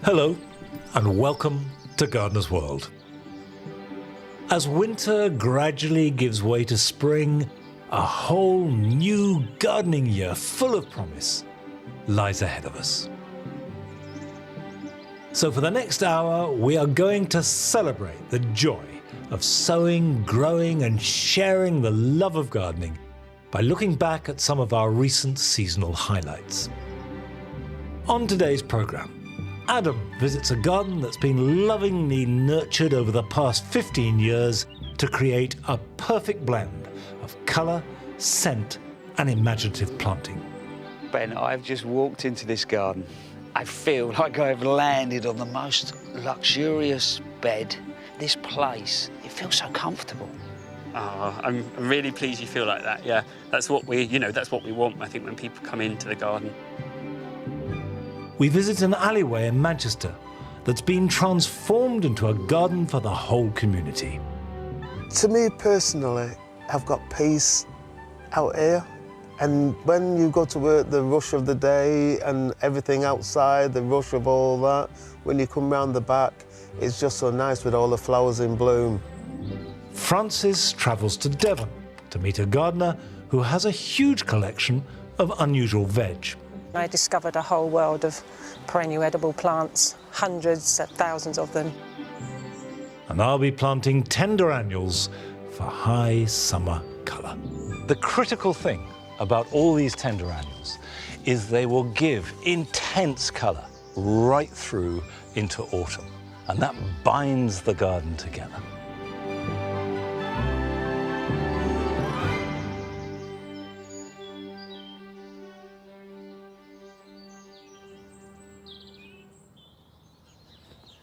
Hello, and welcome to Gardener's World. As winter gradually gives way to spring, a whole new gardening year full of promise lies ahead of us. So for the next hour, we are going to celebrate the joy of sowing, growing, and sharing the love of gardening by looking back at some of our recent seasonal highlights. On today's programme, Adam visits a garden that's been lovingly nurtured over the past 15 years to create a perfect blend of colour, scent, and imaginative planting. Ben, I've just walked into this garden. I feel like I've landed on the most luxurious bed. This place, it feels so comfortable. Oh, I'm really pleased you feel like that. Yeah, that's what we want, I think, when people come into the garden. We visit an alleyway in Manchester that's been transformed into a garden for the whole community. To me personally, I've got peace out here. And when you go to work, the rush of the day and everything outside, the rush of all that, when you come round the back, it's just so nice with all the flowers in bloom. Francis travels to Devon to meet a gardener who has a huge collection of unusual veg. I discovered a whole world of perennial edible plants, hundreds, thousands of them. And I'll be planting tender annuals for high summer colour. The critical thing about all these tender annuals is they will give intense colour right through into autumn, and that binds the garden together.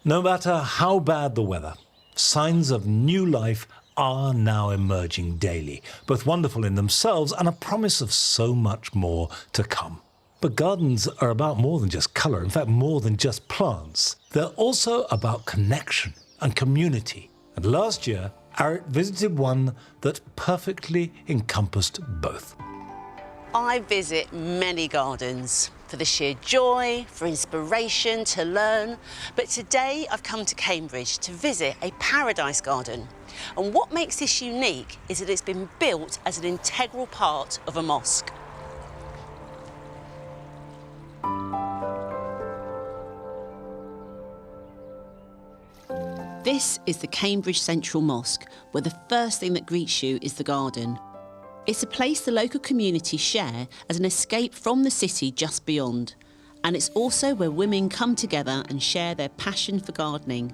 No matter how bad the weather, signs of new life are now emerging daily, both wonderful in themselves and a promise of so much more to come. But gardens are about more than just colour, in fact, more than just plants. They're also about connection and community. And last year, Arit visited one that perfectly encompassed both. I visit many gardens for the sheer joy, for inspiration, to learn. But today I've come to Cambridge to visit a paradise garden. And what makes this unique is that it's been built as an integral part of a mosque. This is the Cambridge Central Mosque, where the first thing that greets you is the garden. It's a place the local community share as an escape from the city just beyond. And it's also where women come together and share their passion for gardening.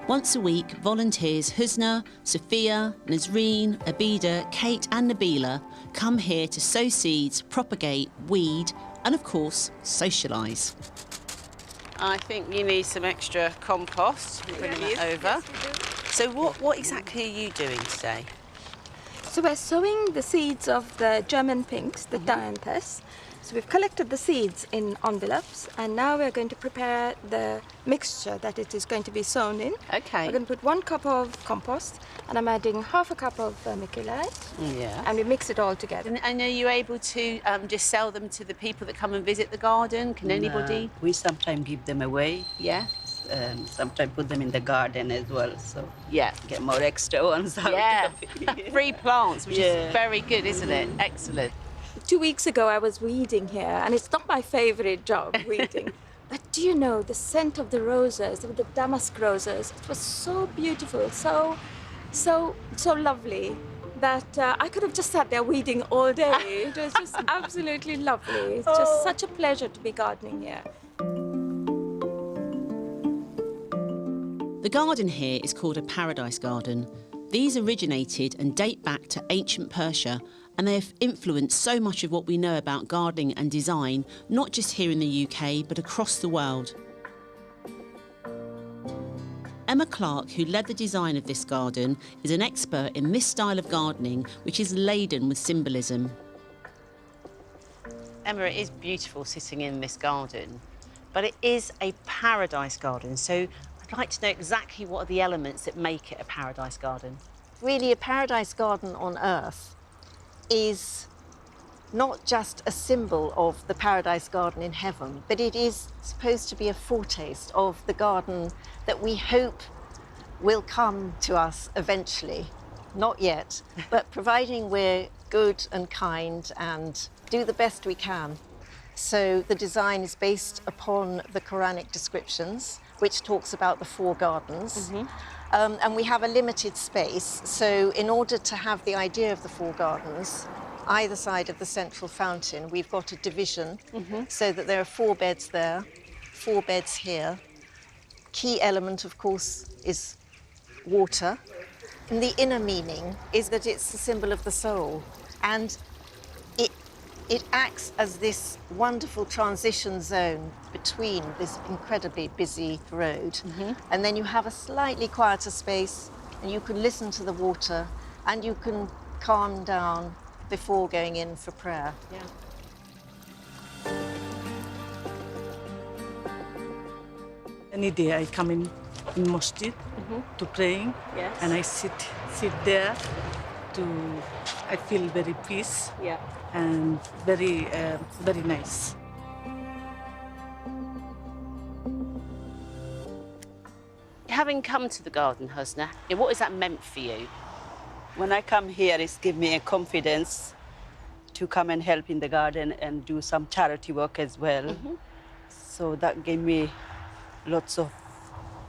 Once a week, volunteers Husna, Sophia, Nazreen, Abida, Kate and Nabila come here to sow seeds, propagate, weed and, of course, socialise. I think you need some extra compost. Bring that over. Yes, so what exactly are you doing today? So we're sowing the seeds of the German pinks, the dianthus. So we've collected the seeds in envelopes, and now we're going to prepare the mixture that it is going to be sown in. Okay. We're going to put 1 cup of compost, and I'm adding half a cup of vermiculite. Yeah. And we mix it all together. And are you able to just sell them to the people that come and visit the garden? Can anybody? We sometimes give them away. Yeah. Sometimes put them in the garden as well, so Yeah. get more extra ones out. Yeah. Of it. Free plants, which is very good, isn't it? Excellent. 2 weeks ago I was weeding here, and it's not my favorite job, weeding. But do you know, the scent of the roses, of the damask roses, it was so beautiful, so lovely, that I could have just sat there weeding all day. It was just absolutely lovely. It's just such a pleasure to be gardening here. The garden here is called a paradise garden. These originated and date back to ancient Persia, and they have influenced so much of what we know about gardening and design, not just here in the UK, but across the world. Emma Clark, who led the design of this garden, is an expert in this style of gardening, which is laden with symbolism. Emma, it is beautiful sitting in this garden, but it is a paradise garden, so I'd like to know exactly what are the elements that make it a paradise garden. Really, a paradise garden on Earth is not just a symbol of the paradise garden in heaven, but it is supposed to be a foretaste of the garden that we hope will come to us eventually. Not yet, but providing we're good and kind and do the best we can. So the design is based upon the Quranic descriptions, which talks about the 4 gardens. And we have a limited space, so in order to have the idea of the 4 gardens, either side of the central fountain, we've got a division so that there are 4 beds there, 4 beds here. Key element, of course, is water. And the inner meaning is that it's a symbol of the soul. And it acts as this wonderful transition zone between this incredibly busy road. And then you have a slightly quieter space, and you can listen to the water, and you can calm down before going in for prayer. Any day I come in masjid to praying, and I sit there I feel very peace and very nice. Having come to the garden, Husna, what has that meant for you? When I come here, it's give me a confidence to come and help in the garden and do some charity work as well. So that gave me lots of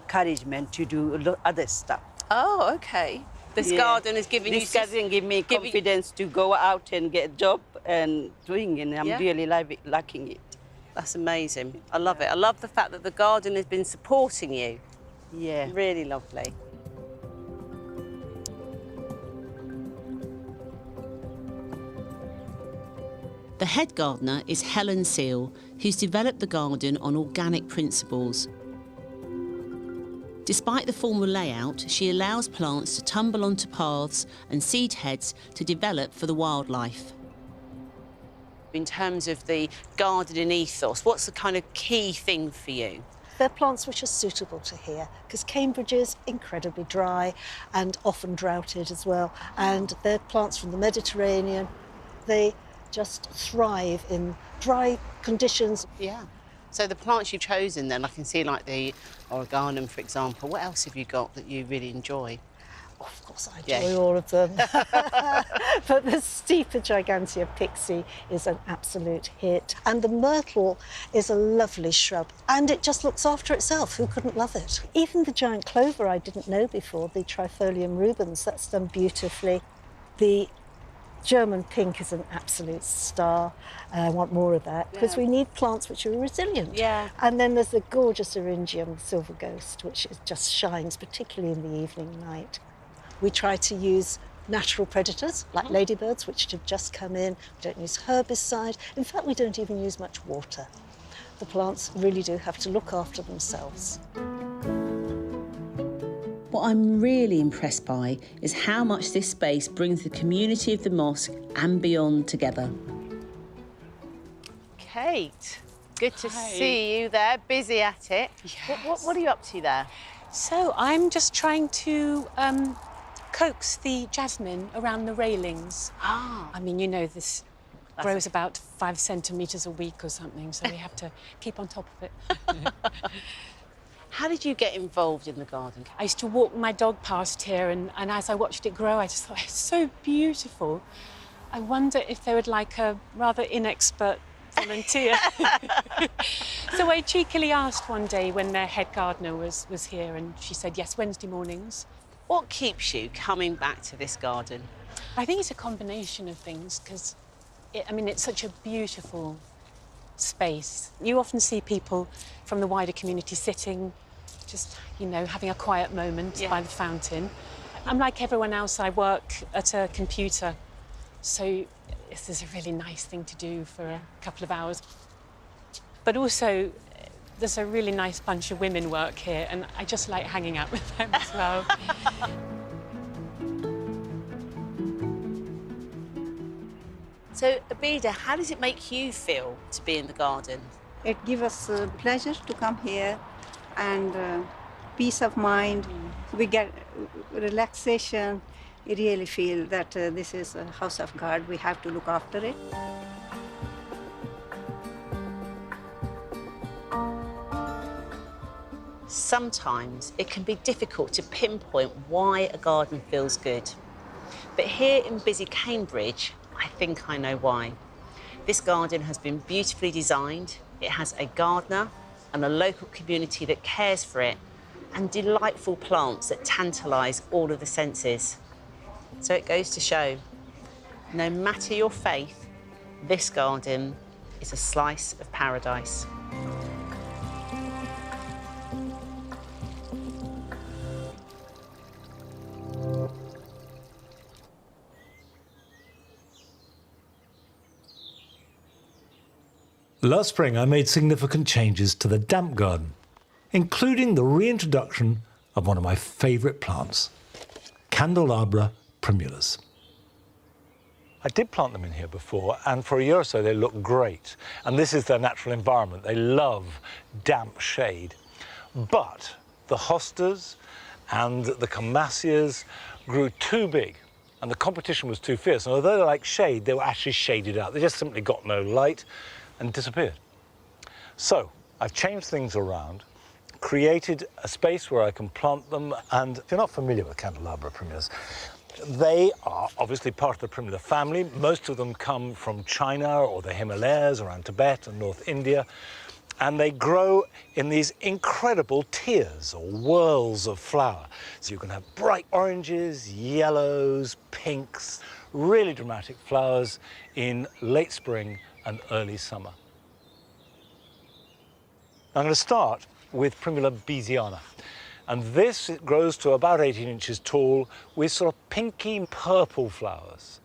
encouragement to do other stuff. Oh, okay. This garden has given you... This garden give me confidence to go out and get a job and doing it, and I'm really liking it. That's amazing. I love it. I love the fact that the garden has been supporting you. Yeah. Really lovely. The head gardener is Helen Seal, who's developed the garden on organic principles. Despite the formal layout, she allows plants to tumble onto paths and seed heads to develop for the wildlife. In terms of the gardening ethos, what's the kind of key thing for you? They're plants which are suitable to here, because Cambridge is incredibly dry and often droughted as well. And they're plants from the Mediterranean. They just thrive in dry conditions. Yeah. So the plants you've chosen then, I can see like the oreganum, for example. What else have you got that you really enjoy? Oh, of course, I enjoy all of them. But the Steeper Gigantea Pixie is an absolute hit. And the myrtle is a lovely shrub. And it just looks after itself. Who couldn't love it? Even the giant clover I didn't know before, the Trifolium rubens, that's done beautifully. The German pink is an absolute star. I want more of that, because we need plants which are resilient. And then there's the gorgeous Eryngium Silver Ghost, which just shines, particularly in the evening light. We try to use natural predators, like ladybirds, which have just come in. We don't use herbicide. In fact, we don't even use much water. The plants really do have to look after themselves. What I'm really impressed by is how much this space brings the community of the mosque and beyond together. Kate, good to see you there, busy at it. Yes. What are you up to there? So I'm just trying to coax the jasmine around the railings. I mean, you know, this grows about 5 centimetres a week or something, so we have to keep on top of it. How did you get involved in the garden? I used to walk my dog past here, and as I watched it grow, I just thought, it's so beautiful. I wonder if they would like a rather inexpert volunteer. So I cheekily asked one day when their head gardener was here, and she said, yes, Wednesday mornings. What keeps you coming back to this garden? I think it's a combination of things, because, I mean, it's such a beautiful space. You often see people from the wider community sitting, just, you know, having a quiet moment by the fountain. I'm like everyone else, I work at a computer, so this is a really nice thing to do for a couple of hours. But also, there's a really nice bunch of women work here, and I just like hanging out with them as well. So, Abida, how does it make you feel to be in the garden? It gives us pleasure to come here and peace of mind. We get relaxation. You really feel that this is a house of God. We have to look after it. Sometimes it can be difficult to pinpoint why a garden feels good. But here in busy Cambridge, I think I know why. This garden has been beautifully designed. It has a gardener and a local community that cares for it, and delightful plants that tantalise all of the senses. So it goes to show, no matter your faith, this garden is a slice of paradise. Last spring, I made significant changes to the damp garden, including the reintroduction of one of my favourite plants, Candelabra primulas. I did plant them in here before, and for a year or so they looked great. And this is their natural environment. They love damp shade. But the hostas and the Compilations grew too big, and the competition was too fierce. And although they like shade, they were actually shaded out. They just simply got no light and disappeared. So I've changed things around, created a space where I can plant them. And if you're not familiar with Candelabra primulas, they are obviously part of the primula family. Most of them come from China or the Himalayas around Tibet and North India. And they grow in these incredible tiers or whorls of flower. So you can have bright oranges, yellows, pinks, really dramatic flowers in late spring and early summer. I'm going to start with Primula beesiana. And this it grows to about 18 inches tall with sort of pinky purple flowers.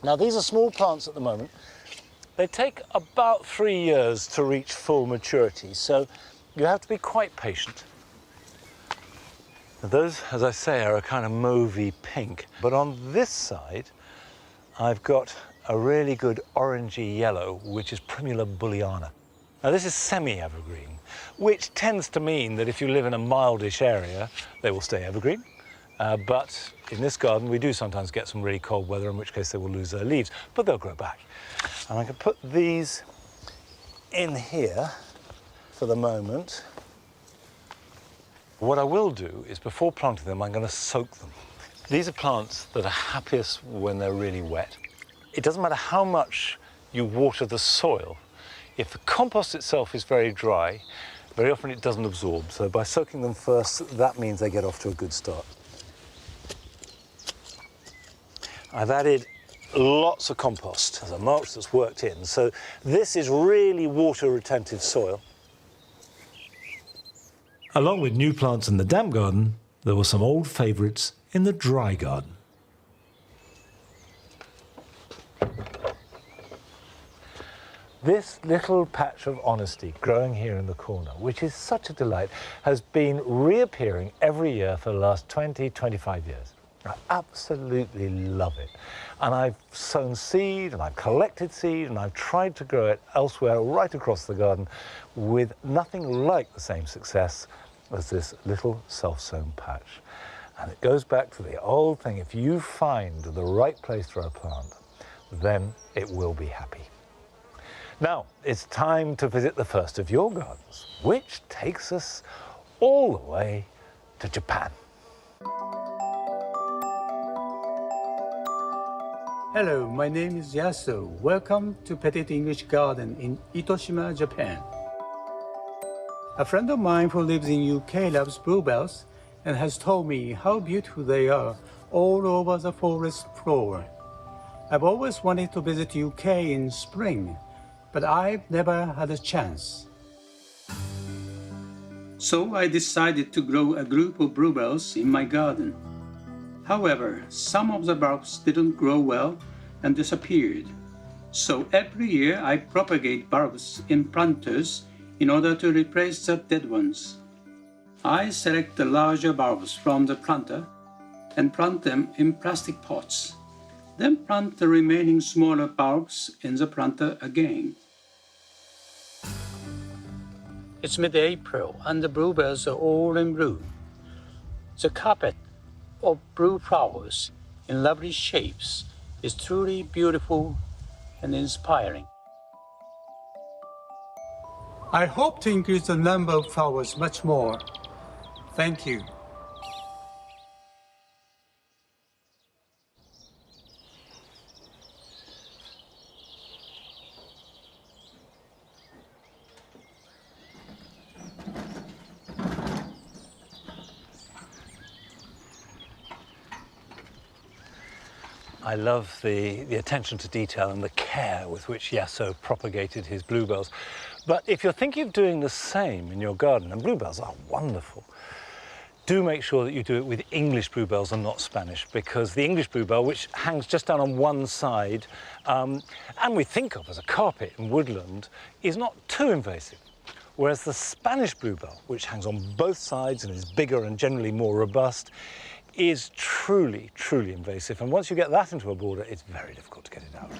Now these are small plants at the moment. They take about 3 years to reach full maturity, so you have to be quite patient. Those, as I say, are a kind of mauvey pink. But on this side, I've got a really good orangey yellow, which is Primula bulliana. Now this is semi-evergreen, which tends to mean that if you live in a mildish area, they will stay evergreen. But in this garden, we do sometimes get some really cold weather, in which case they will lose their leaves, but they'll grow back. And I can put these in here for the moment. What I will do is, before planting them, I'm going to soak them. These are plants that are happiest when they're really wet. It doesn't matter how much you water the soil. If the compost itself is very dry, very often it doesn't absorb. So by soaking them first, that means they get off to a good start. I've added lots of compost as a mulch that's worked in. So this is really water-retentive soil. Along with new plants in the damp garden, there were some old favourites in the dry garden. This little patch of honesty growing here in the corner, which is such a delight, has been reappearing every year for the last 20, 25 years. I absolutely love it. And I've sown seed, and I've collected seed, and I've tried to grow it elsewhere right across the garden with nothing like the same success as this little self-sown patch. And it goes back to the old thing, if you find the right place for a plant, then it will be happy. Now, it's time to visit the first of your gardens, which takes us all the way to Japan. Hello, my name is Yasu. Welcome to Petit English Garden in Itoshima, Japan. A friend of mine who lives in UK loves bluebells and has told me how beautiful they are all over the forest floor. I've always wanted to visit UK in spring, but I've never had a chance. So I decided to grow a group of bluebells in my garden. However, some of the bulbs didn't grow well and disappeared. So every year I propagate bulbs in planters in order to replace the dead ones. I select the larger bulbs from the planter and plant them in plastic pots. Then plant the remaining smaller bulbs in the planter again. It's mid-April and the bluebells are all in bloom. The carpet of blue flowers in lovely shapes is truly beautiful and inspiring. I hope to increase the number of flowers much more. Thank you. I love the attention to detail and the care with which Yasso propagated his bluebells. But if you're thinking of doing the same in your garden, and bluebells are wonderful, do make sure that you do it with English bluebells and not Spanish, because the English bluebell, which hangs just down on one side, and we think of as a carpet in woodland, is not too invasive. Whereas the Spanish bluebell, which hangs on both sides and is bigger and generally more robust, is truly, truly invasive. And once you get that into a border, it's very difficult to get it out.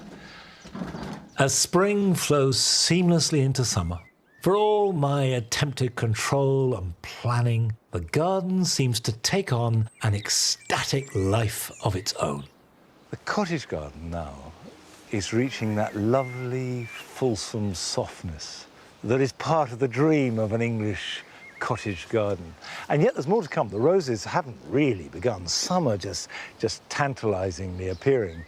As spring flows seamlessly into summer, for all my attempted control and planning, the garden seems to take on an ecstatic life of its own. The cottage garden now is reaching that lovely, fulsome softness that is part of the dream of an English cottage garden. And yet there's more to come. The roses haven't really begun. Some are just tantalizingly appearing.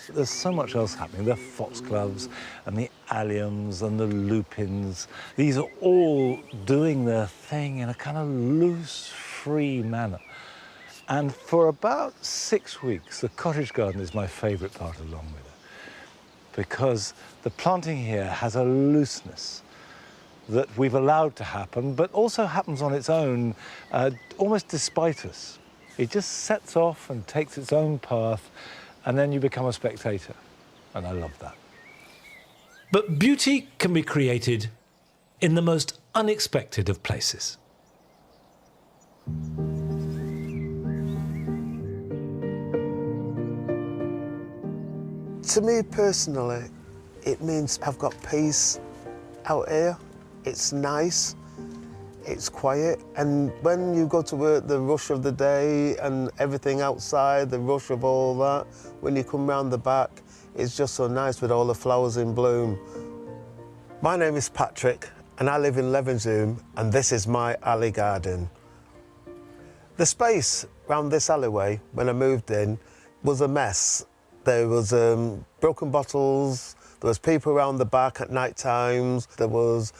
There's so much else happening. The foxgloves and the alliums and the lupins. These are all doing their thing in a kind of loose, free manner. And for about 6 weeks, the cottage garden is my favorite part along with it, because the planting here has a looseness that we've allowed to happen, but also happens on its own, almost despite us. It just sets off and takes its own path, and then you become a spectator. And I love that. But beauty can be created in the most unexpected of places. To me personally, it means I've got peace out here. It's nice, it's quiet, and when you go to work, the rush of the day and everything outside, the rush of all that, when you come round the back, it's just so nice with all the flowers in bloom. My name is Patrick, and I live in Levenshulme, and this is my alley garden. The space round this alleyway, when I moved in, was a mess. There was broken bottles, there was people around the back at night times, there was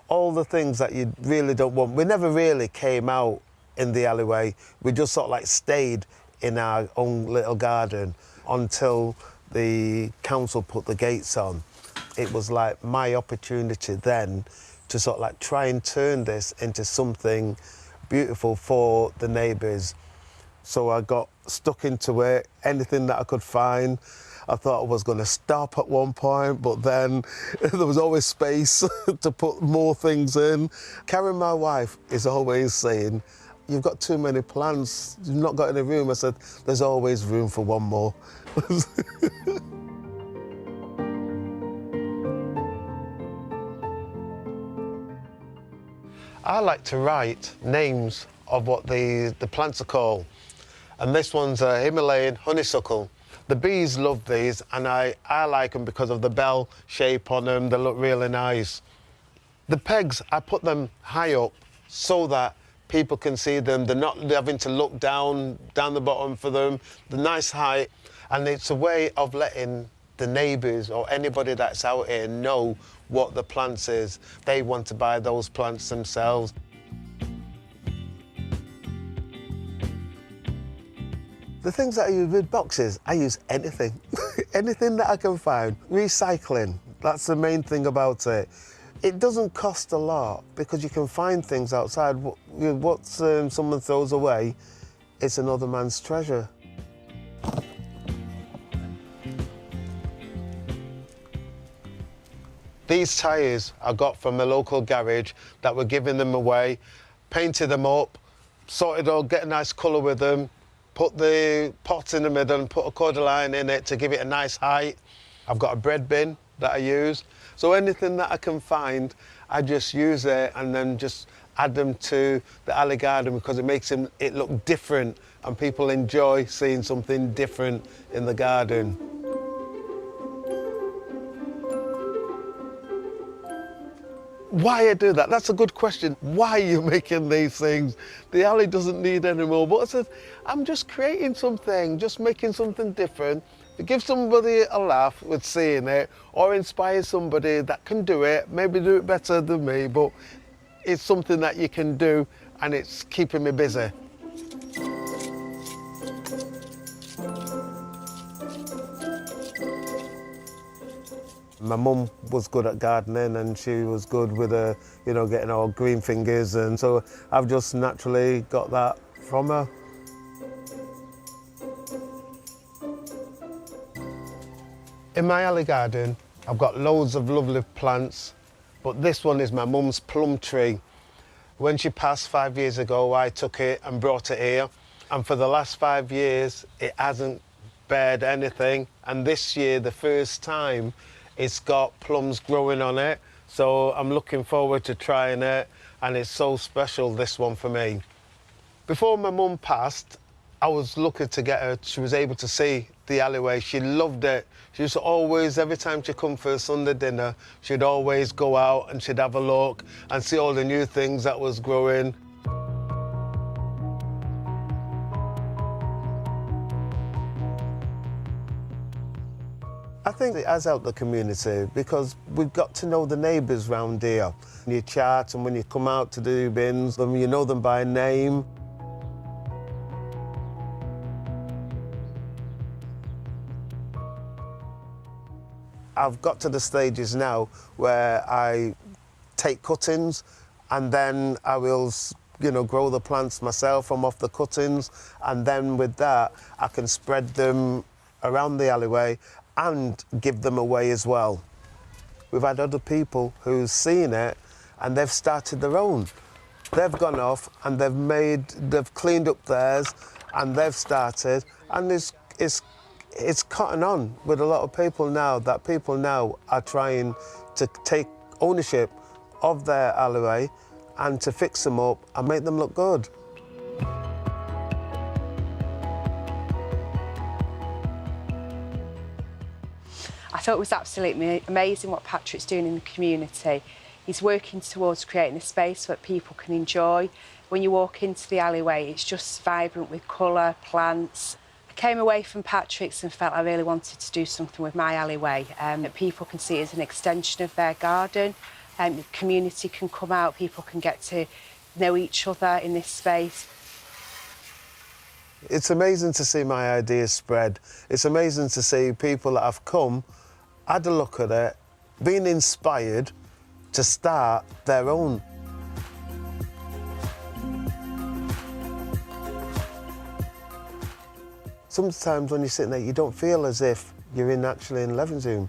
all the things that you really don't want. We never really came out in the alleyway. We just sort of like stayed in our own little garden until the council put the gates on. It was like my opportunity then to sort of like try and turn this into something beautiful for the neighbours. So I got stuck into it, anything that I could find. I thought I was going to stop at one point, but then there was always space to put more things in. Karen, my wife, is always saying, "You've got too many plants, you've not got any room." I said, "There's always room for one more." I like to write names of what the plants are called. And this one's a Himalayan honeysuckle. The bees love these, and I like them because of the bell shape on them. They look really nice. The pegs, I put them high up so that people can see them. They're not having to look down the bottom for them. They're nice height, and it's a way of letting the neighbours or anybody that's out here know what the plants is. They want to buy those plants themselves. The things that I use with boxes, I use anything. Anything that I can find. Recycling, that's the main thing about it. It doesn't cost a lot because you can find things outside. What someone throws away, it's another man's treasure. These tyres I got from a local garage that were giving them away, painted them up, sorted out, get a nice colour with them, put the pot in the middle and put a cordyline in it to give it a nice height. I've got a bread bin that I use. So anything that I can find, I just use it and then just add them to the alley garden because it makes it look different and people enjoy seeing something different in the garden. why I do that. That's a good question. Why are you making these things? The alley doesn't need any more. But I said, I'm just creating something, just making something different to give somebody a laugh with seeing it, or inspire somebody that can do it, maybe do it better than me, but it's something that you can do and it's keeping me busy. My mum was good at gardening and she was good with her, you know, getting all green fingers, and so I've just naturally got that from her. In my alley garden, I've got loads of lovely plants, but this one is my mum's plum tree. When she passed 5 years ago, I took it and brought it here, and for the last 5 years, it hasn't bared anything, and this year, the first time, it's got plums growing on it, so I'm looking forward to trying it, and it's so special, this one for me. Before my mum passed, I was lucky to get her, she was able to see the alleyway. She loved it. She used to always, every time she come for a Sunday dinner, she'd always go out and she'd have a look and see all the new things that was growing. I think it has helped the community because we've got to know the neighbours round here. You chat, and when you come out to do bins, you know them by name. I've got to the stages now where I take cuttings and then I will, you know, grow the plants myself from off the cuttings, and then with that I can spread them around the alleyway and give them away as well. We've had other people who've seen it and they've started their own. They've gone off and they've cleaned up theirs and they've started, and it's cotton on with a lot of people now, that people now are trying to take ownership of their alleyway and to fix them up and make them look good. I thought it was absolutely amazing what Patrick's doing in the community. He's working towards creating a space that people can enjoy. When you walk into the alleyway, it's just vibrant with colour, plants. I came away from Patrick's and felt I really wanted to do something with my alleyway, that people can see it as an extension of their garden. The community can come out, people can get to know each other in this space. It's amazing to see my ideas spread. It's amazing to see people that have come, had a look at it, been inspired to start their own. Sometimes when you're sitting there, you don't feel as if you're actually in living room.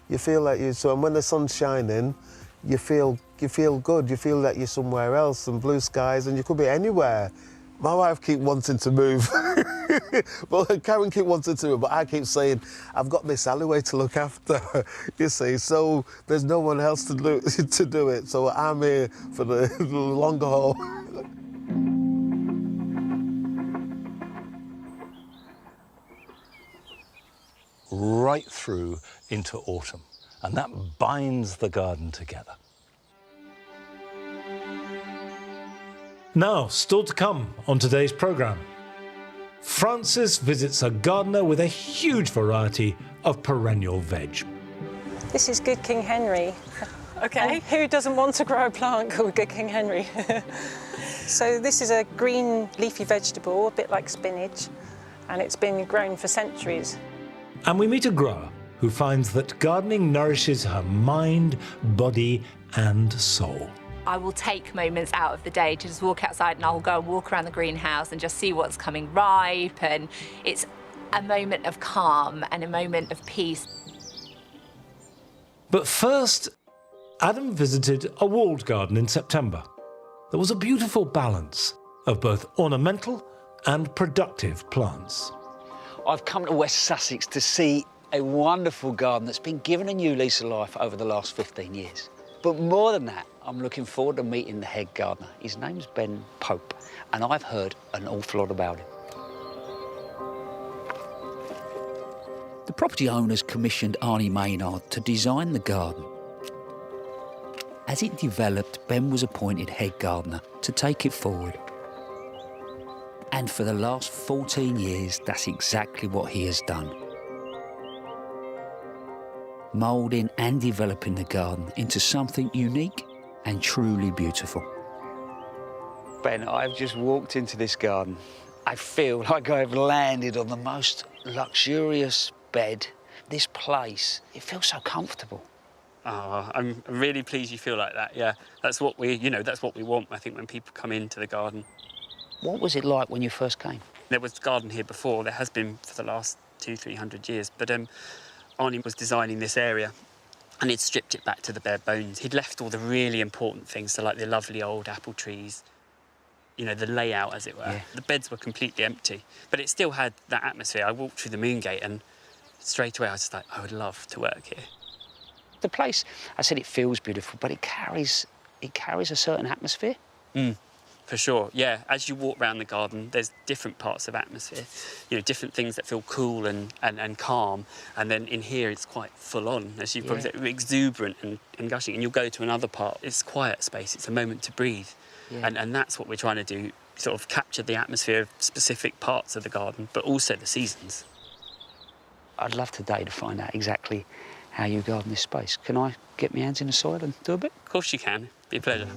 You feel like so, and when the sun's shining, you feel good. You feel that you're somewhere else, and blue skies, and you could be anywhere. My wife keeps wanting to move. Well, Karen keeps wanting to move, but I keep saying, I've got this alleyway to look after, you see, so there's no one else to do it, so I'm here for the longer haul. Right through into autumn, and that binds the garden together. Now, still to come on today's programme, Francis visits a gardener with a huge variety of perennial veg. This is Good King Henry. Okay. And who doesn't want to grow a plant called Good King Henry? So this is a green leafy vegetable, a bit like spinach, and it's been grown for centuries. And we meet a grower who finds that gardening nourishes her mind, body and soul. I will take moments out of the day to just walk outside, and I'll go and walk around the greenhouse and just see what's coming ripe, and it's a moment of calm and a moment of peace. But first, Adam visited a walled garden in September. There was a beautiful balance of both ornamental and productive plants. I've come to West Sussex to see a wonderful garden that's been given a new lease of life over the last 15 years. But more than that, I'm looking forward to meeting the head gardener. His name's Ben Pope, and I've heard an awful lot about him. The property owners commissioned Arnie Maynard to design the garden. As it developed, Ben was appointed head gardener to take it forward. And for the last 14 years, that's exactly what he has done. Moulding and developing the garden into something unique and truly beautiful. Ben, I've just walked into this garden. I feel like I've landed on the most luxurious bed. This place, it feels so comfortable. Oh, I'm really pleased you feel like that, yeah. That's what we, that's what we want, I think, when people come into the garden. What was it like when you first came? There was a garden here before, there has been for the last 200-300 years, but Arnie was designing this area and he'd stripped it back to the bare bones. He'd left all the really important things, so like the lovely old apple trees, the layout, as it were. Yeah. The beds were completely empty, but it still had that atmosphere. I walked through the moon gate and straight away I was just like, I would love to work here. The place, I said it feels beautiful, but it carries a certain atmosphere. For sure, yeah. As you walk around the garden, there's different parts of atmosphere. Different things that feel cool and calm. And then in here, it's quite full on, as you probably said, exuberant and gushing. And you'll go to another part, it's quiet space, it's a moment to breathe. Yeah. And that's what we're trying to do, sort of capture the atmosphere of specific parts of the garden, but also the seasons. I'd love today to find out exactly how you garden this space. Can I get my hands in the soil and do a bit? Of course you can. Be a pleasure.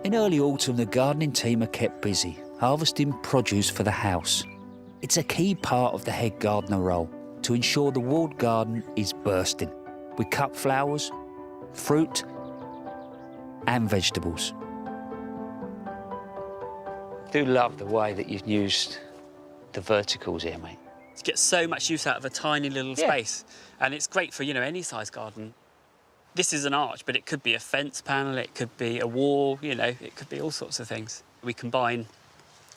In early autumn, the gardening team are kept busy, harvesting produce for the house. It's a key part of the head gardener role to ensure the walled garden is bursting with cut flowers, fruit and vegetables. I do love the way that you've used the verticals here, mate. You get so much use out of a tiny little space. And it's great for, any size garden. This is an arch, but it could be a fence panel, it could be a wall, it could be all sorts of things. We combine,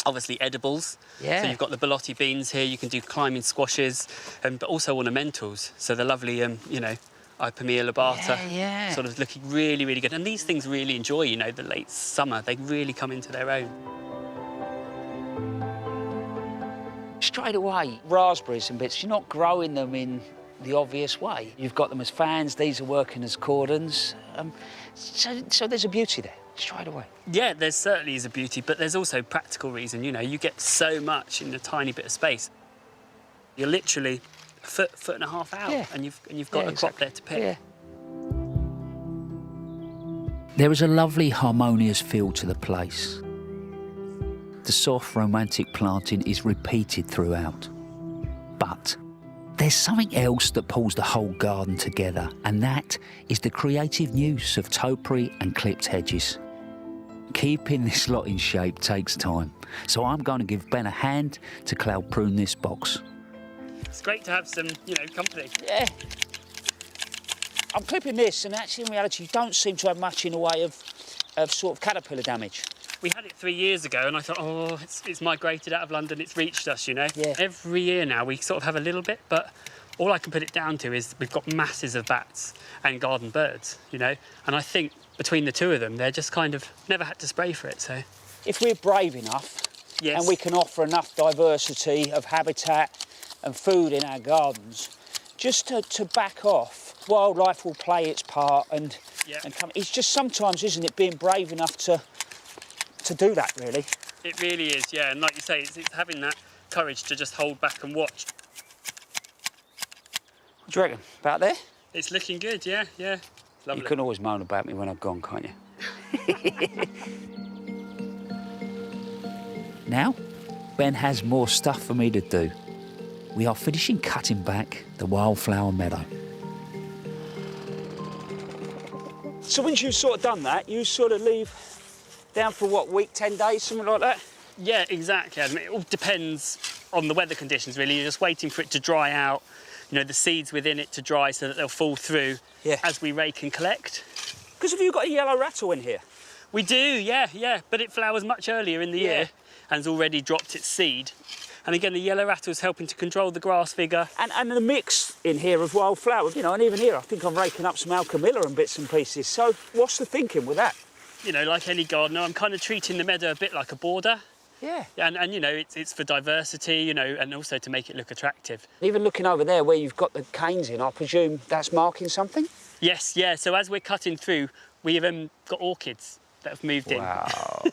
obviously, edibles. Yeah. So you've got the borlotti beans here, you can do climbing squashes, but also ornamentals. So the lovely, Ipomea lobata, sort of looking really, really good. And these things really enjoy, the late summer. They really come into their own. Straight away, raspberries and bits, you're not growing them in the obvious way. You've got them as fans, these are working as cordons. So there's a beauty there, straight away. Yeah, there certainly is a beauty, but there's also practical reason. You get so much in a tiny bit of space. You're literally a foot and a half out, and you've got a crop there to pick. Yeah. There is a lovely, harmonious feel to the place. The soft, romantic planting is repeated throughout. But there's something else that pulls the whole garden together, and that is the creative use of topiary and clipped hedges. Keeping this lot in shape takes time, so I'm going to give Ben a hand to cloud prune this box. It's great to have some, company. Yeah. I'm clipping this, and actually, in reality, you don't seem to have much in the way of sort of caterpillar damage. We had it 3 years ago, and I thought, oh, it's migrated out of London, it's reached us, Yeah. Every year now, we sort of have a little bit, but all I can put it down to is we've got masses of bats and garden birds, And I think between the two of them, they're just kind of never had to spray for it, so. If we're brave enough, and we can offer enough diversity of habitat and food in our gardens, just to back off, wildlife will play its part and come. It's just sometimes, isn't it, being brave enough to do that, really. It really is, yeah. And like you say, it's having that courage to just hold back and watch. What do you reckon? About there? It's looking good, yeah. Lovely. You can always moan about me when I've gone, can't you? Now, Ben has more stuff for me to do. We are finishing cutting back the wildflower meadow. So once you've sort of done that, you sort of leave down for what, week, 10 days, something like that? Yeah, exactly. I mean, it all depends on the weather conditions, really. You're just waiting for it to dry out, the seeds within it to dry so that they'll fall through as we rake and collect. Because have you got a yellow rattle in here? We do, yeah. But it flowers much earlier in the year and has already dropped its seed. And again, the yellow rattle's helping to control the grass figure. And the mix in here of wildflowers, and even here, I think I'm raking up some alchemilla and bits and pieces. So what's the thinking with that? Like any gardener, I'm kind of treating the meadow a bit like a border. Yeah. And you know, it's for diversity, you know, and also to make it look attractive. Even looking over there where you've got the canes in, I presume that's marking something? Yes, yeah. So as we're cutting through, we've got orchids that have moved in. Wow.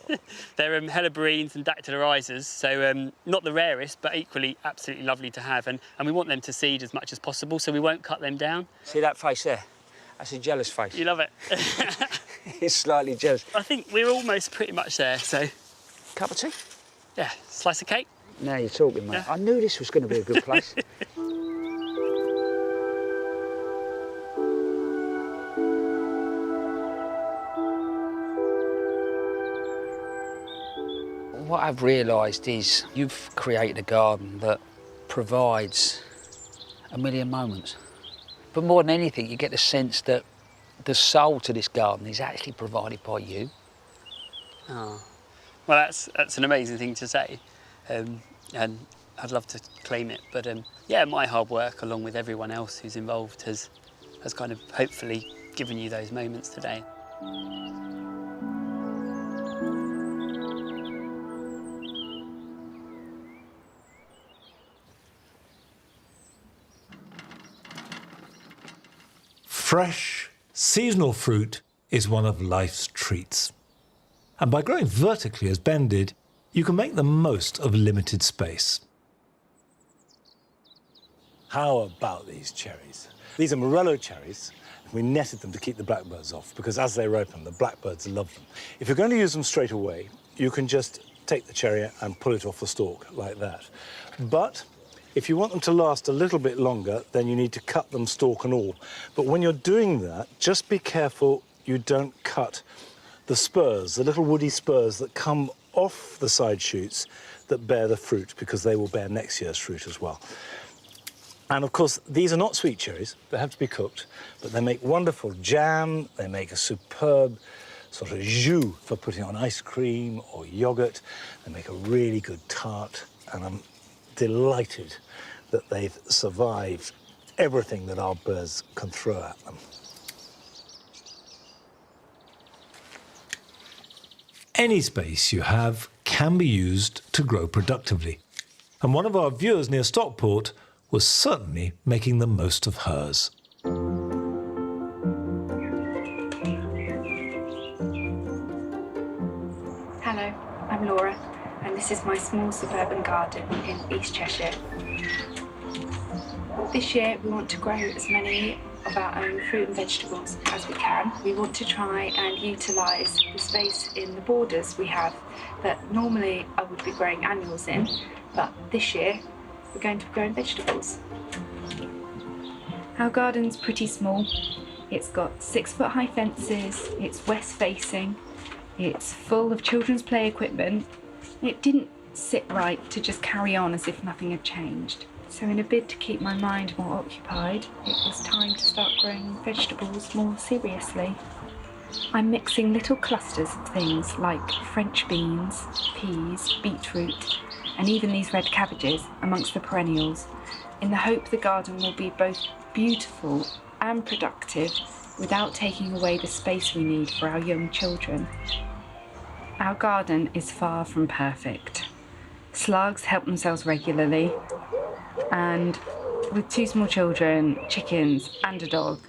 They're helleborines and dactylorizas, so not the rarest, but equally absolutely lovely to have. And we want them to seed as much as possible, so we won't cut them down. See that face there? That's a jealous face. You love it. He's slightly jealous. I think we're almost pretty much there, so... Cup of tea? Yeah, slice of cake. Now you're talking, mate. Yeah. I knew this was going to be a good place. What I've realised is you've created a garden that provides a million moments. But more than anything, you get the sense that the soul to this garden is actually provided by you. Oh. Well, that's an amazing thing to say, and I'd love to claim it. But yeah, my hard work, along with everyone else who's involved, has kind of hopefully given you those moments today. Fresh, seasonal fruit is one of life's treats. And by growing vertically as Ben did, you can make the most of limited space. How about these cherries? These are Morello cherries. We netted them to keep the blackbirds off because as they ripen, the blackbirds love them. If you're going to use them straight away, you can just take the cherry and pull it off the stalk like that. But if you want them to last a little bit longer, then you need to cut them stalk and all. But when you're doing that, just be careful you don't cut the spurs, the little woody spurs that come off the side shoots that bear the fruit, because they will bear next year's fruit as well. And of course, these are not sweet cherries, they have to be cooked, but they make wonderful jam, they make a superb sort of jus for putting on ice cream or yogurt, they make a really good tart, and I'm delighted that they've survived everything that our birds can throw at them. Any space you have can be used to grow productively. And one of our viewers near Stockport was certainly making the most of hers. Hello, I'm Laura, and this is my small suburban garden in East Cheshire. This year we want to grow as many of our own fruit and vegetables as we can. We want to try and utilise the space in the borders we have that normally I would be growing annuals in, but this year we're going to be growing vegetables. Our garden's pretty small. It's got 6-foot high fences, it's west facing, it's full of children's play equipment. It didn't sit right to just carry on as if nothing had changed. So in a bid to keep my mind more occupied, it was time to start growing vegetables more seriously. I'm mixing little clusters of things like French beans, peas, beetroot, and even these red cabbages amongst the perennials, in the hope the garden will be both beautiful and productive without taking away the space we need for our young children. Our garden is far from perfect. Slugs help themselves regularly, and with 2 small children, chickens and a dog,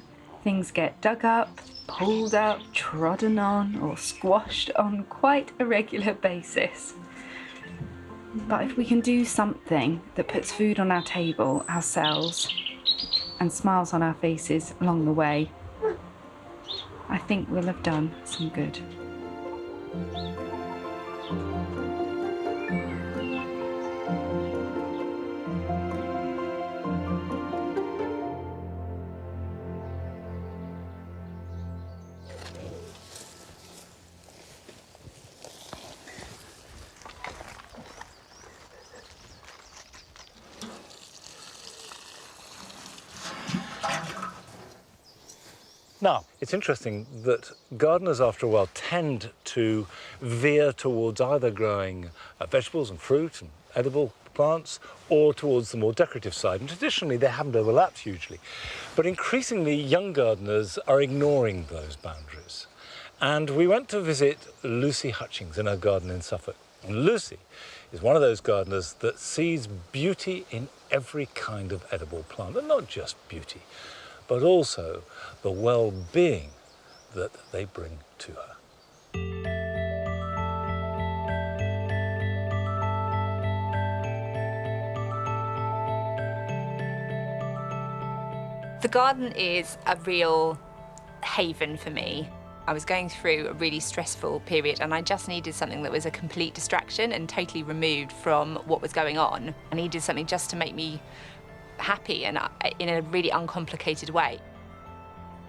things get dug up, pulled out, trodden on or squashed on quite a regular basis. But if we can do something that puts food on our table ourselves and smiles on our faces along the way, I think we'll have done some good. Now, it's interesting that gardeners, after a while, tend to veer towards either growing vegetables and fruit and edible plants, or towards the more decorative side. And traditionally, they haven't overlapped hugely. But increasingly, young gardeners are ignoring those boundaries. And we went to visit Lucy Hutchings in her garden in Suffolk. And Lucy is one of those gardeners that sees beauty in every kind of edible plant, and not just beauty, but also the well-being that they bring to her. The garden is a real haven for me. I was going through a really stressful period and I just needed something that was a complete distraction and totally removed from what was going on. I needed something just to make me happy and in a really uncomplicated way.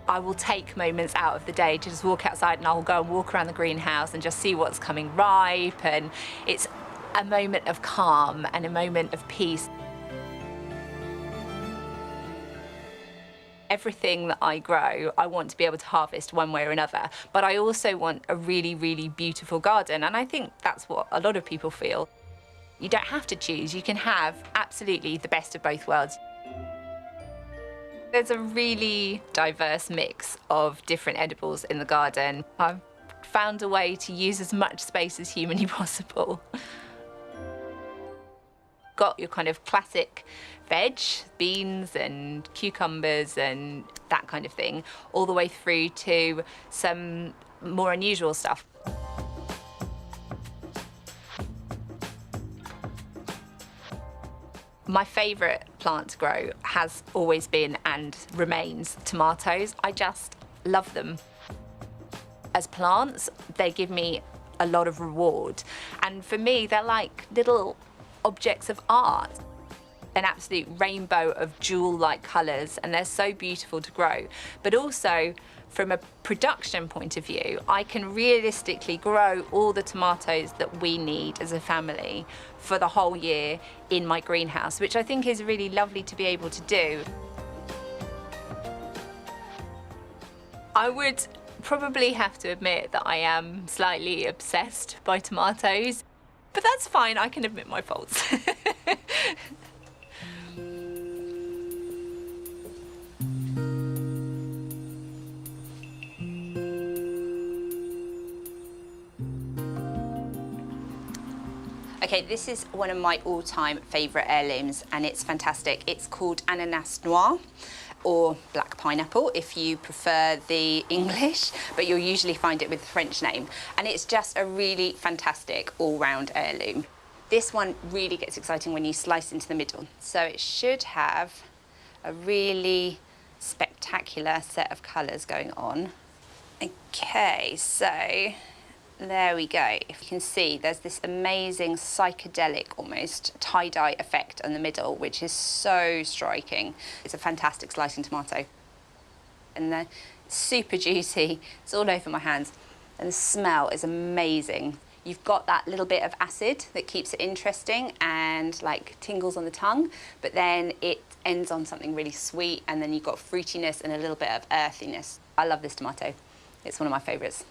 I will take moments out of the day to just walk outside and I'll go and walk around the greenhouse and just see what's coming ripe, and it's a moment of calm and a moment of peace. Everything that I grow, I want to be able to harvest one way or another, but I also want a really, really beautiful garden, and I think that's what a lot of people feel. You don't have to choose, you can have absolutely the best of both worlds. There's a really diverse mix of different edibles in the garden. I've found a way to use as much space as humanly possible. Got your kind of classic veg, beans and cucumbers and that kind of thing, all the way through to some more unusual stuff. My favourite plant to grow has always been and remains tomatoes. I just love them. As plants, they give me a lot of reward. And for me, they're like little objects of art. An absolute rainbow of jewel-like colours, and they're so beautiful to grow. But also, from a production point of view, I can realistically grow all the tomatoes that we need as a family for the whole year in my greenhouse, which I think is really lovely to be able to do. I would probably have to admit that I am slightly obsessed by tomatoes, but that's fine, I can admit my faults. Okay, this is one of my all-time favourite heirlooms and it's fantastic. It's called Ananas Noir, or black pineapple if you prefer the English, but you'll usually find it with the French name. And it's just a really fantastic all-round heirloom. This one really gets exciting when you slice into the middle. So it should have a really spectacular set of colours going on. Okay, so there we go. If you can see, there's this amazing psychedelic, almost tie-dye effect in the middle, which is so striking. It's a fantastic slicing tomato. And they're super juicy. It's all over my hands. And the smell is amazing. You've got that little bit of acid that keeps it interesting and like tingles on the tongue, but then it ends on something really sweet, and then you've got fruitiness and a little bit of earthiness. I love this tomato. It's one of my favourites.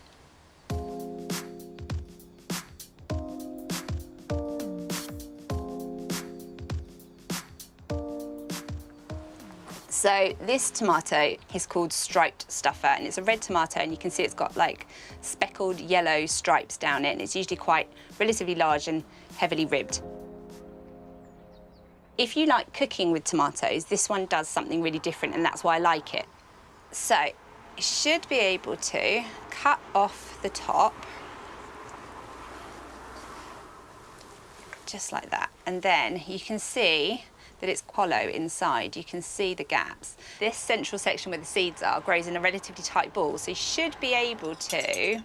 So this tomato is called striped stuffer, and it's a red tomato, and you can see it's got like speckled yellow stripes down it, and it's usually quite relatively large and heavily ribbed. If you like cooking with tomatoes, this one does something really different, and that's why I like it. So you should be able to cut off the top, just like that, and then you can see that it's hollow inside. You can see the gaps. This central section where the seeds are grows in a relatively tight ball, so you should be able to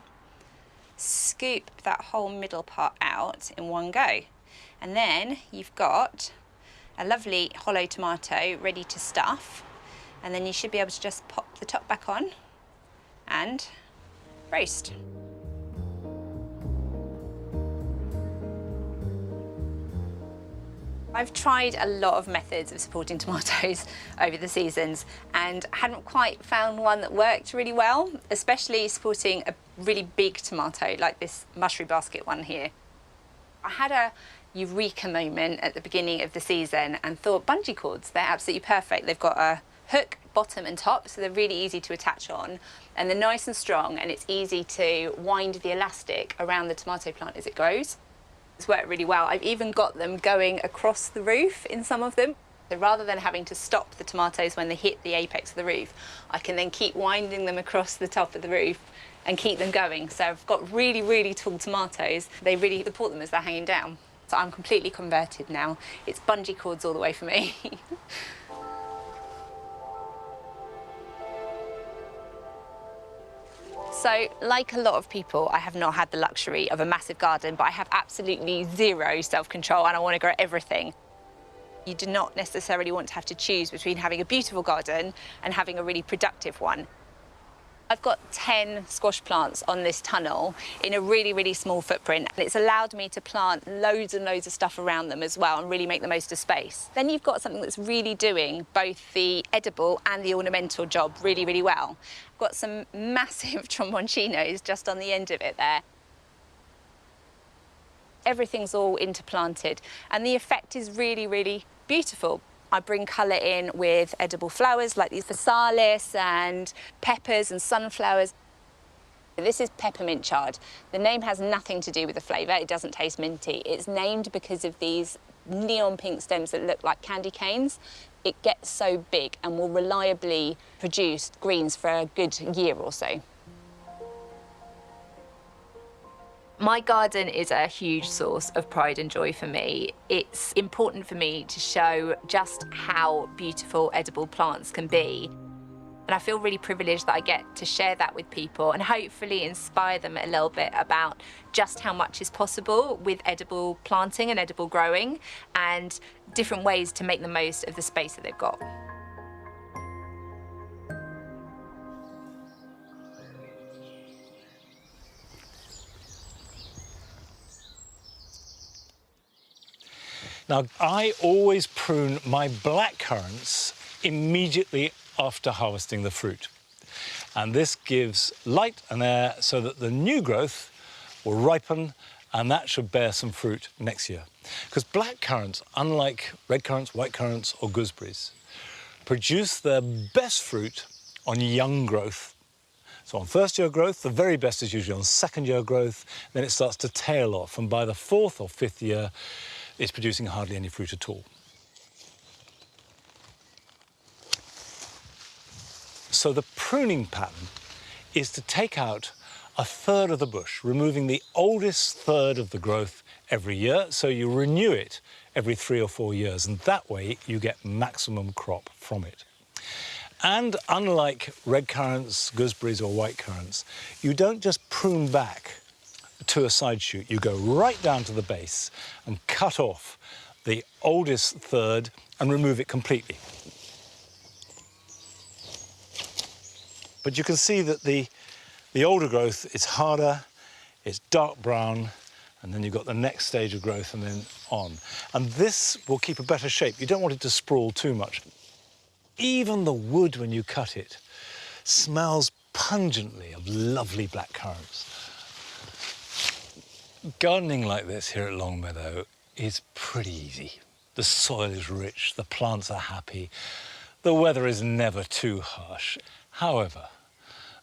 scoop that whole middle part out in one go. And then you've got a lovely hollow tomato ready to stuff, and then you should be able to just pop the top back on and roast. I've tried a lot of methods of supporting tomatoes over the seasons and hadn't quite found one that worked really well, especially supporting a really big tomato like this mushroom basket one here. I had a eureka moment at the beginning of the season and thought bungee cords, they're absolutely perfect. They've got a hook bottom and top, so they're really easy to attach on, and they're nice and strong, and it's easy to wind the elastic around the tomato plant as it grows. It's worked really well. I've even got them going across the roof in some of them. So rather than having to stop the tomatoes when they hit the apex of the roof, I can then keep winding them across the top of the roof and keep them going. So I've got really, really tall tomatoes. They really support them as they're hanging down. So I'm completely converted now. It's bungee cords all the way for me. So, like a lot of people, I have not had the luxury of a massive garden, but I have absolutely zero self-control and I want to grow everything. You do not necessarily want to have to choose between having a beautiful garden and having a really productive one. I've got 10 squash plants on this tunnel in a really, really small footprint. And it's allowed me to plant loads and loads of stuff around them as well and really make the most of space. Then you've got something that's really doing both the edible and the ornamental job really, really well. I've got some massive tromboncinos just on the end of it there. Everything's all interplanted and the effect is really, really beautiful. I bring colour in with edible flowers like these physalis and peppers and sunflowers. This is peppermint chard. The name has nothing to do with the flavour. It doesn't taste minty. It's named because of these neon pink stems that look like candy canes. It gets so big and will reliably produce greens for a good year or so. My garden is a huge source of pride and joy for me. It's important for me to show just how beautiful edible plants can be. And I feel really privileged that I get to share that with people and hopefully inspire them a little bit about just how much is possible with edible planting and edible growing and different ways to make the most of the space that they've got. Now, I always prune my blackcurrants immediately after harvesting the fruit. And this gives light and air so that the new growth will ripen and that should bear some fruit next year. Because blackcurrants, unlike red currants, white currants or gooseberries, produce their best fruit on young growth. So on first year growth, the very best is usually on second year growth, then it starts to tail off, and by the fourth or fifth year, it's producing hardly any fruit at all. So the pruning pattern is to take out a third of the bush, removing the oldest third of the growth every year, so you renew it every 3 or 4 years, and that way you get maximum crop from it. And unlike red currants, gooseberries or white currants, you don't just prune back to a side shoot. You go right down to the base and cut off the oldest third and remove it completely. But you can see that the older growth is harder, it's dark brown, and then you've got the next stage of growth and then on. And this will keep a better shape. You don't want it to sprawl too much. Even the wood, when you cut it, smells pungently of lovely black currants. Gardening like this here at Longmeadow is pretty easy. The soil is rich, the plants are happy, the weather is never too harsh. However,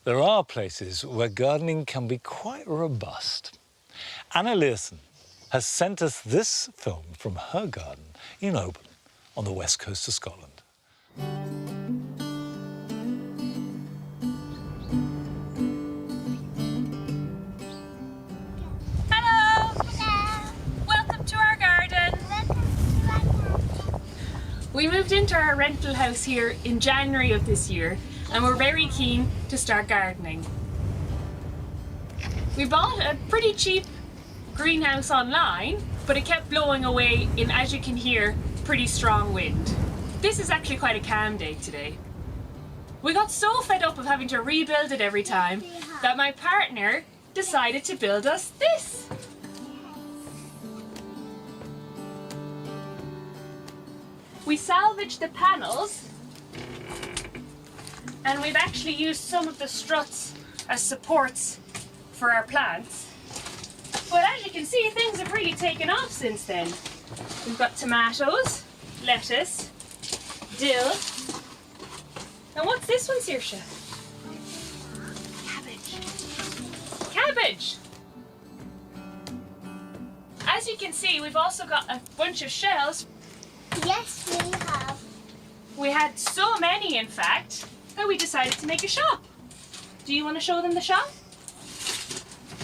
there are places where gardening can be quite robust. Anna Learson has sent us this film from her garden in Oban on the west coast of Scotland. We moved into our rental house here in January of this year and we're very keen to start gardening. We bought a pretty cheap greenhouse online, but it kept blowing away in, as you can hear, pretty strong wind. This is actually quite a calm day today. We got so fed up of having to rebuild it every time that my partner decided to build us this. We salvaged the panels and we've actually used some of the struts as supports for our plants. But as you can see, things have really taken off since then. We've got tomatoes, lettuce, dill, and what's this one, Saoirse? Cabbage. Cabbage! As you can see, we've also got a bunch of shells. Yes, we have. We had so many, in fact, that we decided to make a shop. Do you want to show them the shop?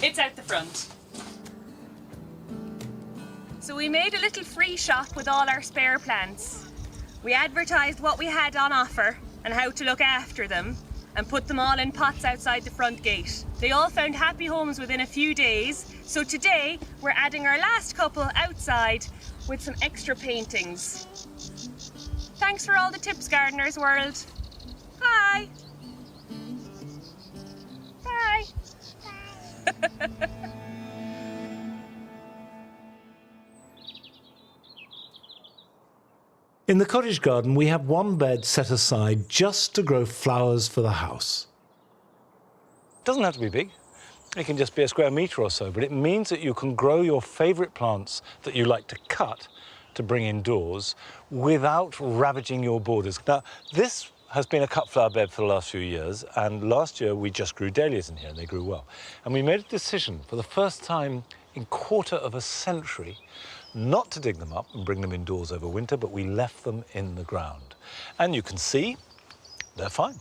It's out the front. So we made a little free shop with all our spare plants. We advertised what we had on offer and how to look after them, and put them all in pots outside the front gate. They all found happy homes within a few days, so today we're adding our last couple outside with some extra paintings. Thanks for all the tips, Gardeners World. Bye. Bye. Bye. In the cottage garden, we have one bed set aside just to grow flowers for the house. It doesn't have to be big. It can just be a square metre or so, but it means that you can grow your favourite plants that you like to cut to bring indoors without ravaging your borders. Now, this has been a cut flower bed for the last few years, and last year we just grew dahlias in here and they grew well. And we made a decision for the first time in quarter of a century not to dig them up and bring them indoors over winter, but we left them in the ground. And you can see they're fine.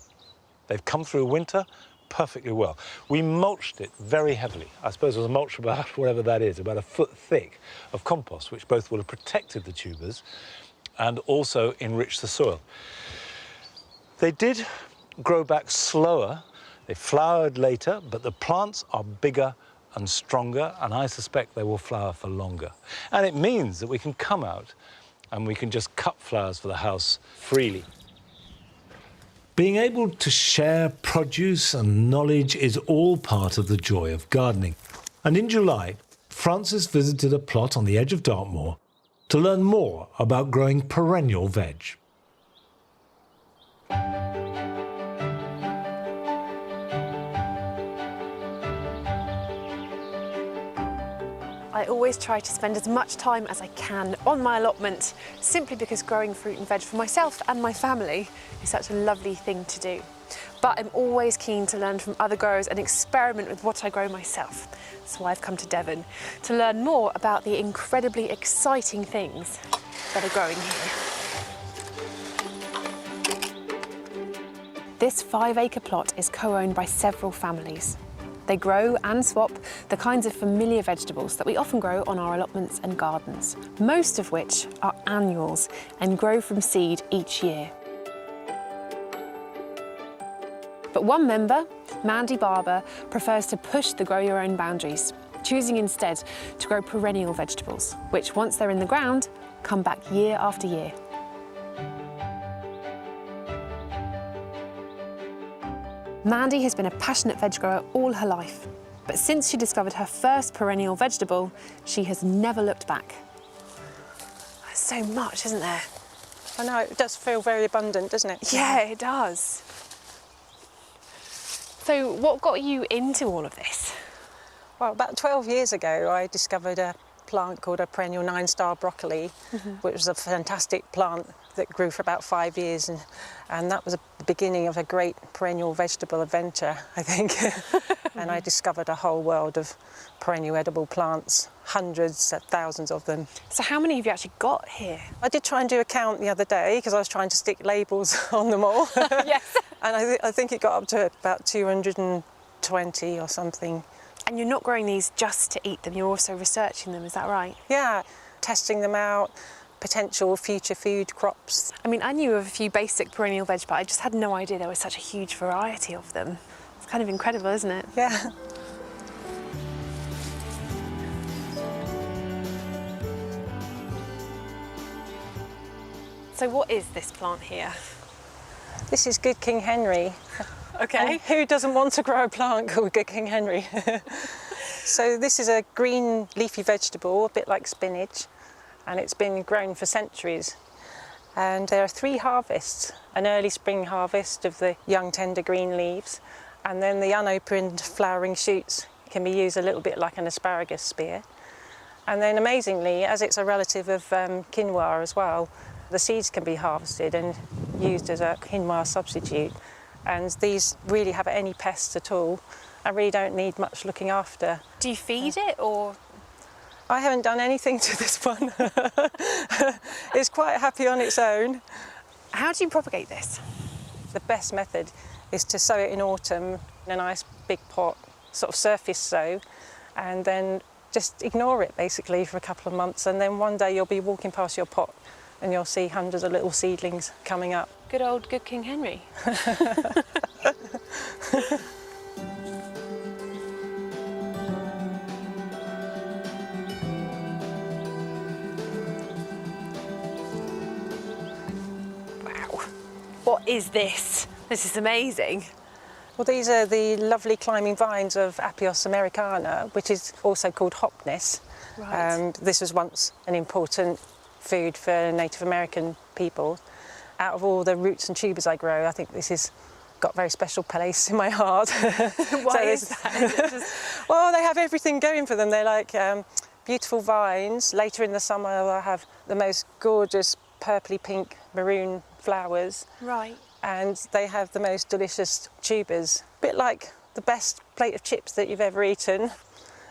They've come through winter perfectly well. We mulched it very heavily. I suppose it was a mulch about whatever that is, about a foot thick of compost, which both will have protected the tubers and also enriched the soil. They did grow back slower. They flowered later, but the plants are bigger and stronger, and I suspect they will flower for longer. And it means that we can come out and we can just cut flowers for the house freely. Being able to share produce and knowledge is all part of the joy of gardening. And in July, Francis visited a plot on the edge of Dartmoor to learn more about growing perennial veg. I always try to spend as much time as I can on my allotment, simply because growing fruit and veg for myself and my family is such a lovely thing to do. But I'm always keen to learn from other growers and experiment with what I grow myself. So I've come to Devon to learn more about the incredibly exciting things that are growing here. This 5-acre plot is co-owned by several families. They grow and swap the kinds of familiar vegetables that we often grow on our allotments and gardens, most of which are annuals and grow from seed each year. But one member, Mandy Barber, prefers to push the grow your own boundaries, choosing instead to grow perennial vegetables, which once they're in the ground, come back year after year. Mandy has been a passionate veg grower all her life, but since she discovered her first perennial vegetable, she has never looked back. There's so much, isn't there? I know, it does feel very abundant, doesn't it? Yeah, it does. So what got you into all of this? Well, about 12 years ago, I discovered a plant called a perennial 9-star broccoli, which was a fantastic plant that grew for about 5 years, and that was the beginning of a great perennial vegetable adventure, I think. And I discovered a whole world of perennial edible plants, hundreds, thousands of them. So how many have you actually got here? I did try and do a count the other day because I was trying to stick labels on them all. Yes. And I think it got up to about 220 or something. And you're not growing these just to eat them, you're also researching them, is that right? Yeah, testing them out, potential future food crops. I mean, I knew of a few basic perennial veg, but I just had no idea there was such a huge variety of them. It's kind of incredible, isn't it? Yeah. So what is this plant here? This is Good King Henry. Okay. And who doesn't want to grow a plant called Good King Henry? So this is a green leafy vegetable, a bit like spinach, and it's been grown for centuries. And there are 3 harvests: an early spring harvest of the young tender green leaves, and then the unopened flowering shoots can be used a little bit like an asparagus spear. And then amazingly, as it's a relative of quinoa as well, the seeds can be harvested and used as a quinoa substitute. And these really haven't any pests at all. I really don't need much looking after. Do you feed it or? I haven't done anything to this one. It's quite happy on its own. How do you propagate this? The best method is to sow it in autumn in a nice big pot, sort of surface sow, and then just ignore it basically for a couple of months, and then one day you'll be walking past your pot and you'll see hundreds of little seedlings coming up. Good King Henry. Wow. What is this? This is amazing. Well, these are the lovely climbing vines of Apios americana, which is also called hopness. Right. This was once an important food for Native American people. Out of all the roots and tubers I grow, I think this has got a very special place in my heart. Why is that? Well, they have everything going for them. They're like beautiful vines. Later in the summer, they'll have the most gorgeous purpley pink maroon flowers. Right. And they have the most delicious tubers, a bit like the best plate of chips that you've ever eaten.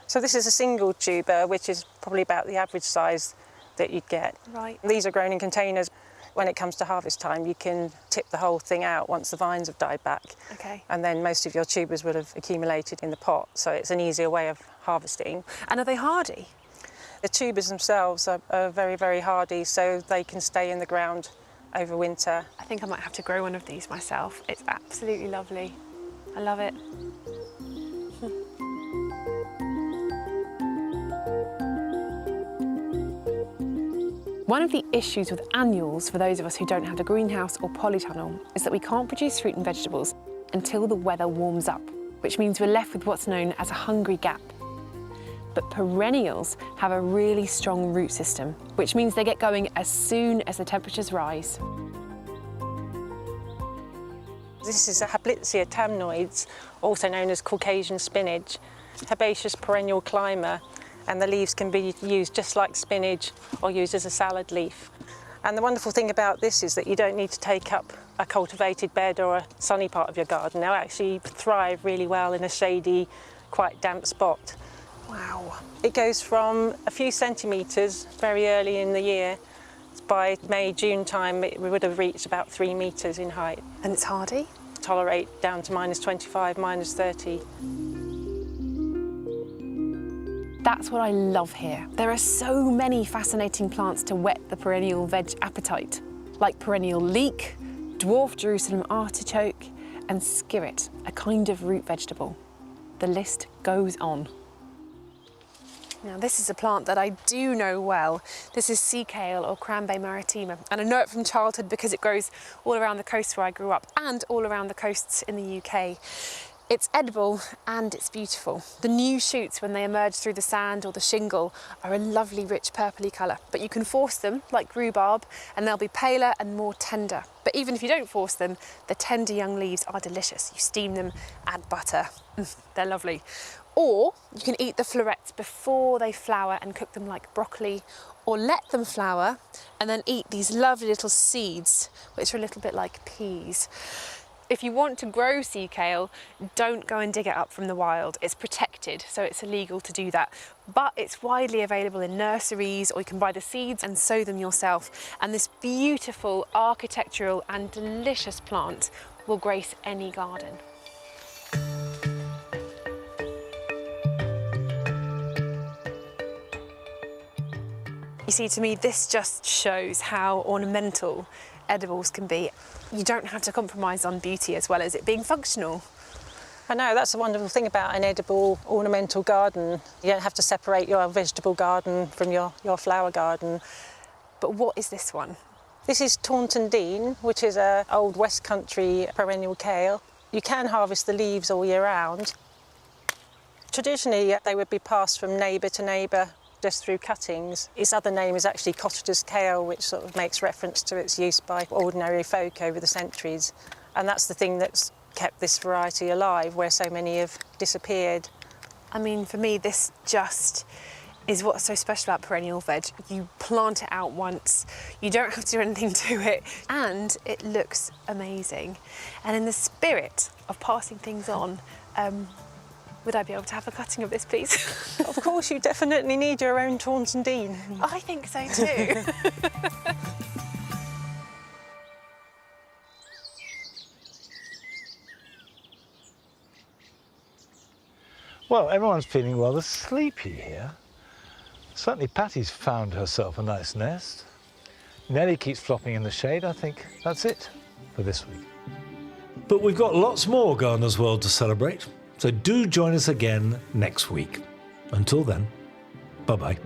So this is a single tuber, which is probably about the average size that you'd get. Right. These are grown in containers. When it comes to harvest time, you can tip the whole thing out once the vines have died back. Okay. And then most of your tubers will have accumulated in the pot, so it's an easier way of harvesting. And are they hardy? The tubers themselves are very, very hardy, so they can stay in the ground over winter. I think I might have to grow one of these myself. It's absolutely lovely. I love it. One of the issues with annuals for those of us who don't have a greenhouse or polytunnel is that we can't produce fruit and vegetables until the weather warms up, which means we're left with what's known as a hungry gap. But perennials have a really strong root system, which means they get going as soon as the temperatures rise. This is a Hablitzia tamnoides, also known as Caucasian spinach, herbaceous perennial climber, and the leaves can be used just like spinach or used as a salad leaf. And the wonderful thing about this is that you don't need to take up a cultivated bed or a sunny part of your garden. They'll actually thrive really well in a shady, quite damp spot. Wow. It goes from a few centimetres very early in the year. By May, June time, we would have reached about 3 metres in height. And it's hardy? Tolerate down to -25, -30. That's what I love here. There are so many fascinating plants to whet the perennial veg appetite, like perennial leek, dwarf Jerusalem artichoke, and skirret, a kind of root vegetable. The list goes on. Now, this is a plant that I do know well. This is sea kale, or Crambe maritima, and I know it from childhood because it grows all around the coast where I grew up and all around the coasts in the UK. It's edible and it's beautiful. The new shoots, when they emerge through the sand or the shingle, are a lovely rich purpley colour, but you can force them like rhubarb and they'll be paler and more tender. But even if you don't force them, the tender young leaves are delicious. You steam them, add butter, they're lovely. Or you can eat the florets before they flower and cook them like broccoli, or let them flower and then eat these lovely little seeds, which are a little bit like peas. If you want to grow sea kale, don't go and dig it up from the wild. It's protected, so it's illegal to do that. But it's widely available in nurseries, or you can buy the seeds and sow them yourself. And this beautiful architectural and delicious plant will grace any garden. You see, to me, this just shows how ornamental edibles can be. You don't have to compromise on beauty as well as it being functional. I know, that's the wonderful thing about an edible ornamental garden. You don't have to separate your vegetable garden from your flower garden. But what is this one? This is Taunton Dean, which is an old West Country perennial kale. You can harvest the leaves all year round. Traditionally, they would be passed from neighbour to neighbour just through cuttings. Its other name is actually cottager's kale, which sort of makes reference to its use by ordinary folk over the centuries. And that's the thing that's kept this variety alive, where so many have disappeared. I mean, for me, this just is what's so special about perennial veg. You plant it out once, you don't have to do anything to it, and it looks amazing. And in the spirit of passing things on, Would I be able to have a cutting of this, please? Of course, you definitely need your own Taunton Dean. I think so too. Well, everyone's feeling rather sleepy here. Certainly Patty's found herself a nice nest. Nellie keeps flopping in the shade. I think that's it for this week. But we've got lots more Gardener's World to celebrate, so do join us again next week. Until then, bye-bye.